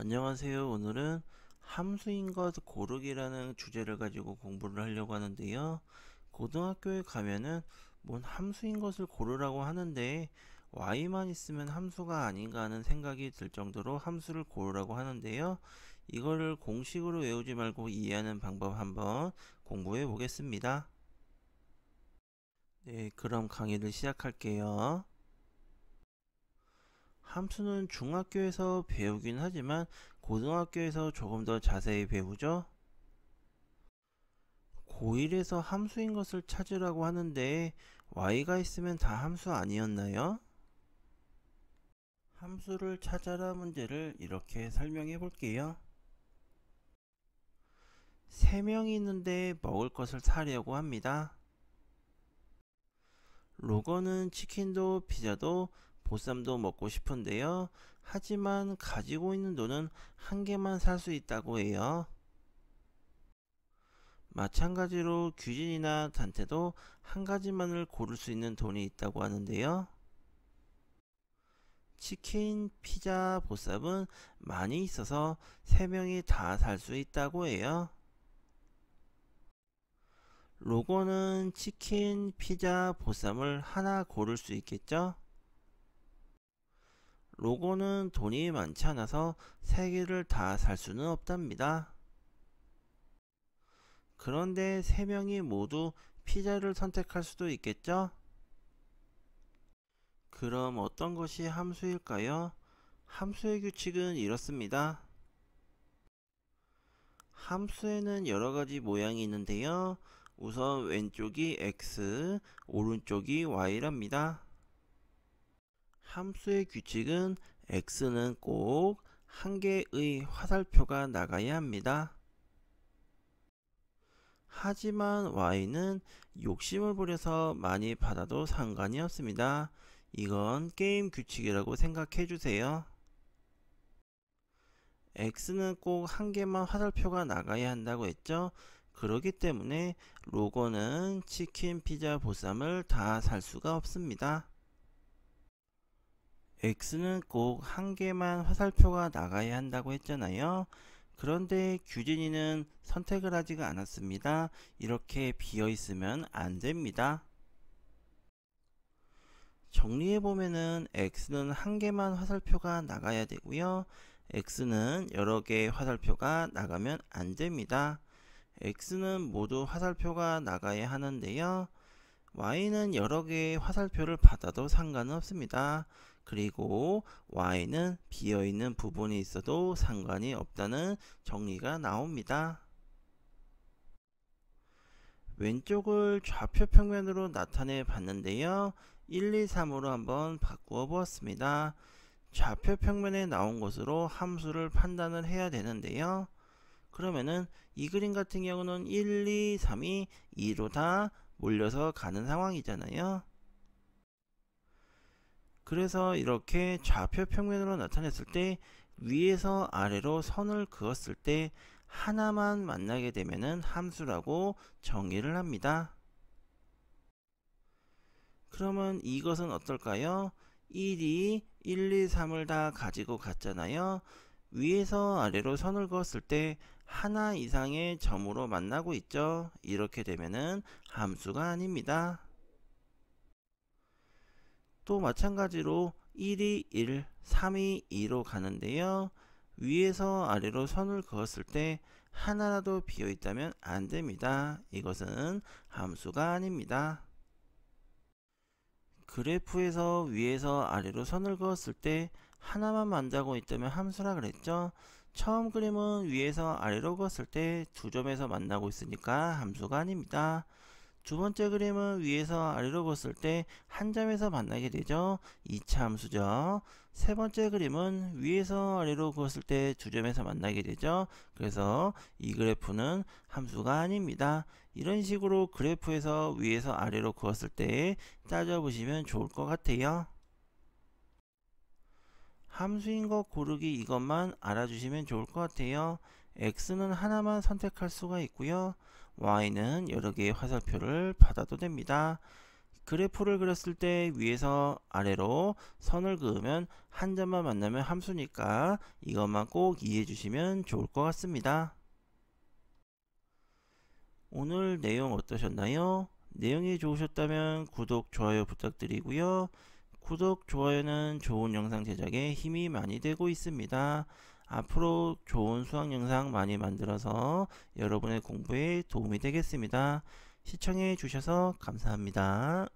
안녕하세요. 오늘은 함수인 것 고르기라는 주제를 가지고 공부를 하려고 하는데요. 고등학교에 가면은 뭔 함수인 것을 고르라고 하는데 y만 있으면 함수가 아닌가 하는 생각이 들 정도로 함수를 고르라고 하는데요. 이거를 공식으로 외우지 말고 이해하는 방법 한번 공부해 보겠습니다. 네, 그럼 강의를 시작할게요. 함수는 중학교에서 배우긴 하지만 고등학교에서 조금 더 자세히 배우죠. 고1에서 함수인 것을 찾으라고 하는데 y가 있으면 다 함수 아니었나요? 함수를 찾아라 문제를 이렇게 설명해 볼게요. 3명이 있는데 먹을 것을 사려고 합니다. 로건은 치킨도 피자도 보쌈도 먹고 싶은데요. 하지만 가지고 있는 돈은 한 개만 살 수 있다고 해요. 마찬가지로 규진이나 단테도 한 가지만을 고를 수 있는 돈이 있다고 하는데요. 치킨, 피자, 보쌈은 많이 있어서 3명이 다 살 수 있다고 해요. 로고는 치킨, 피자, 보쌈을 하나 고를 수 있겠죠? 로고는 돈이 많지 않아서 3개를 다 살 수는 없답니다. 그런데 3명이 모두 피자를 선택할 수도 있겠죠? 그럼 어떤 것이 함수일까요? 함수의 규칙은 이렇습니다. 함수에는 여러가지 모양이 있는데요. 우선 왼쪽이 x, 오른쪽이 y랍니다. 함수의 규칙은 x는 꼭 한 개의 화살표가 나가야 합니다. 하지만 y는 욕심을 부려서 많이 받아도 상관이 없습니다. 이건 게임 규칙이라고 생각해 주세요. x는 꼭 한 개만 화살표가 나가야 한다고 했죠. 그렇기 때문에 로고는 치킨, 피자, 보쌈을 다 살 수가 없습니다. x는 꼭 한 개만 화살표가 나가야 한다고 했잖아요. 그런데 규진이는 선택을 하지가 않았습니다. 이렇게 비어 있으면 안 됩니다. 정리해보면은 x는 한 개만 화살표가 나가야 되고요. x는 여러 개의 화살표가 나가면 안 됩니다. x는 모두 화살표가 나가야 하는데요. y는 여러 개의 화살표를 받아도 상관은 없습니다. 그리고 y는 비어있는 부분이 있어도 상관이 없다는 정리가 나옵니다. 왼쪽을 좌표 평면으로 나타내 봤는데요. 1, 2, 3으로 한번 바꾸어 보았습니다. 좌표 평면에 나온 것으로 함수를 판단을 해야 되는데요. 그러면은 이 그림 같은 경우는 1, 2, 3이 2로 다 몰려서 가는 상황이잖아요. 그래서 이렇게 좌표 평면으로 나타냈을 때 위에서 아래로 선을 그었을 때 하나만 만나게 되면은 함수라고 정의를 합니다. 그러면 이것은 어떨까요? 1이 1, 2, 3을 다 가지고 갔잖아요. 위에서 아래로 선을 그었을 때 하나 이상의 점으로 만나고 있죠. 이렇게 되면은 함수가 아닙니다. 또 마찬가지로 1이 1, 3이 2로 가는데요. 위에서 아래로 선을 그었을 때 하나라도 비어 있다면 안 됩니다. 이것은 함수가 아닙니다. 그래프에서 위에서 아래로 선을 그었을 때 하나만 만나고 있다면 함수라 그랬죠. 처음 그림은 위에서 아래로 그었을 때 두 점에서 만나고 있으니까 함수가 아닙니다. 두 번째 그림은 위에서 아래로 그었을 때 한 점에서 만나게 되죠. 2차 함수죠. 세 번째 그림은 위에서 아래로 그었을 때 두 점에서 만나게 되죠. 그래서 이 그래프는 함수가 아닙니다. 이런 식으로 그래프에서 위에서 아래로 그었을 때 따져보시면 좋을 것 같아요. 함수인 것 고르기 이것만 알아주시면 좋을 것 같아요. x는 하나만 선택할 수가 있고요. y는 여러 개의 화살표를 받아도 됩니다. 그래프를 그렸을 때 위에서 아래로 선을 그으면 한 점만 만나면 함수니까 이것만 꼭 이해해 주시면 좋을 것 같습니다. 오늘 내용 어떠셨나요? 내용이 좋으셨다면 구독, 좋아요 부탁드리고요. 구독, 좋아요는 좋은 영상 제작에 힘이 많이 되고 있습니다. 앞으로 좋은 수학 영상 많이 만들어서 여러분의 공부에 도움이 되겠습니다. 시청해 주셔서 감사합니다.